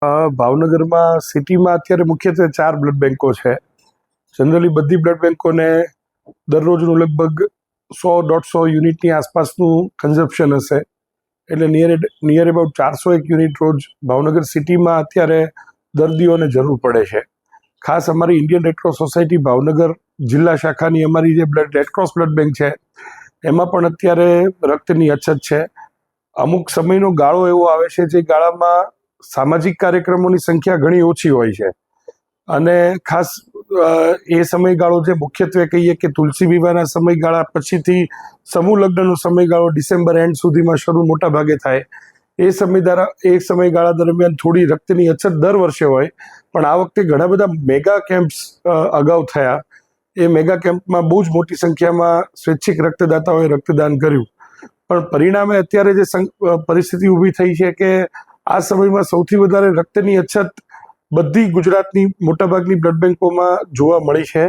ભાવનગરમાં સિટીમાં અત્યારે મુખ્યત્વે 4 બ્લડ બેંકો છે. જનરલી બધી બ્લડ બેંકોને દરરોજનું લગભગ 100-150 યુનિટની આસપાસનું કન્ઝપ્શન હશે. એટલે નિયર અબાઉટ 401 યુનિટ રોજ ભાવનગર સિટીમાં અત્યારે દર્દીઓને જરૂર પડે છે. ખાસ અમારી ઇન્ડિયન રેડક્રોસ સોસાયટી ભાવનગર જિલ્લા શાખાની અમારી જે રેડક્રોસ બ્લડ બેંક છે એમાં પણ અત્યારે રક્તની અછત છે. અમુક સમયનો ગાળો એવો આવે છે જે ગાળામાં સામાજિક કાર્યક્રમોની સંખ્યા ઘણી ઓછી હોય છે અને ખાસ એ સમયગાળો જે મુખ્યત્વે કહીએ કે તુલસી વિવાહના સમયગાળા પછીથી સમૂહ લગ્નનો સમયગાળો ડિસેમ્બર એન્ડ સુધીમાં શરૂ મોટા ભાગે થાય. એ સમયગાળા દરમિયાન થોડી રક્તની અછત દર વર્ષે હોય, પણ આ વખતે ઘણા બધા મેગા કેમ્પ્સ અગાઉ થયા. એ મેગા કેમ્પમાં બહુ જ મોટી સંખ્યામાં સ્વૈચ્છિક રક્તદાતાઓએ રક્તદાન કર્યું, પણ પરિણામે અત્યારે જે પરિસ્થિતિ ઊભી થઈ છે કે આ સમયમાં સૌથી વધારે રક્તની અછત બધી ગુજરાતની મોટાભાગની બ્લડ બેંકોમાં જોવા મળી છે.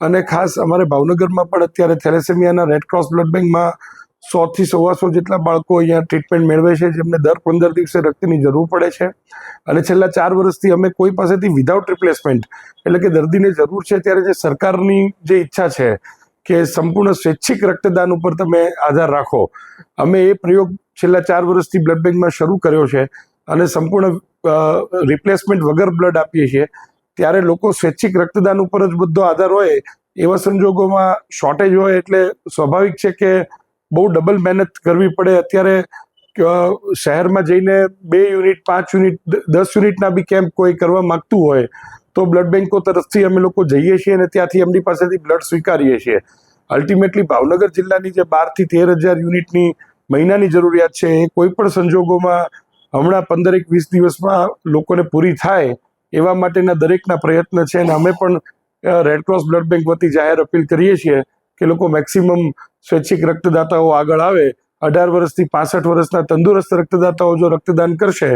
અને ખાસ અમારે ભાવનગરમાં પણ અત્યારે થેલેસેમિયાના રેડક્રોસ બ્લડ બેંકમાં 100 થી 125 જેટલા બાળકો અહીંયા ટ્રીટમેન્ટ મેળવે છે, જેમને દર 15 દિવસે રક્તની જરૂર પડે છે. અને છેલ્લા 4 વર્ષથી અમે કોઈ પાસેથી વિધાઉટ રિપ્લેસમેન્ટ, એટલે કે દર્દીને જરૂર છે ત્યારે જે સરકારની જે ઈચ્છા છે કે સંપૂર્ણ સ્વૈચ્છિક રક્તદાન ઉપર તમે આધાર રાખો, અમે એ પ્રયોગ છેલ્લા 4 વર્ષથી બ્લડ બેંકમાં શરૂ કર્યો છે અને સંપૂર્ણ રિપ્લેસમેન્ટ વગર બ્લડ આપીએ છીએ. ત્યારે લોકો સ્વૈચ્છિક રક્તદાન ઉપર જ બધો આધાર હોય એવા સંજોગોમાં શોર્ટેજ હોય એટલે સ્વાભાવિક છે કે બહુ ડબલ મહેનત કરવી પડે. અત્યારે શહેરમાં જઈને 2 યુનિટ, 5 યુનિટ, 10 યુનિટના બી કેમ્પ કોઈ કરવા માંગતું હોય તો બ્લડ બેંકો તરફથી અમે લોકો જઈએ છીએ અને ત્યાંથી એમની પાસેથી બ્લડ સ્વીકારીએ છીએ. અલ્ટિમેટલી ભાવનગર જિલ્લાની જે 12 થી 13 હજાર યુનિટની મહિનાની જરૂરિયાત છે એ કોઈ પણ સંજોગોમાં હમણાં 15-20 દિવસમાં લોકોને પૂરી થાય એવા માટેના દરેકના પ્રયત્ન છે. અને અમે પણ રેડક્રોસ બ્લડ બેંક વતી જાહેર અપીલ કરીએ છીએ કે લોકો મેક્સિમમ સ્વૈચ્છિક રક્તદાતાઓ આગળ આવે. 18 વર્ષથી 65 વર્ષના તંદુરસ્ત રક્તદાતાઓ જો રક્તદાન કરશે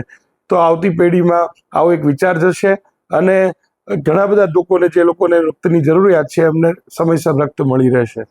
તો આવતી પેઢીમાં આવો એક વિચાર જશે અને ઘણા બધા લોકોને જે લોકોને રક્તની જરૂરિયાત છે એમને સમયસર રક્ત મળી રહેશે.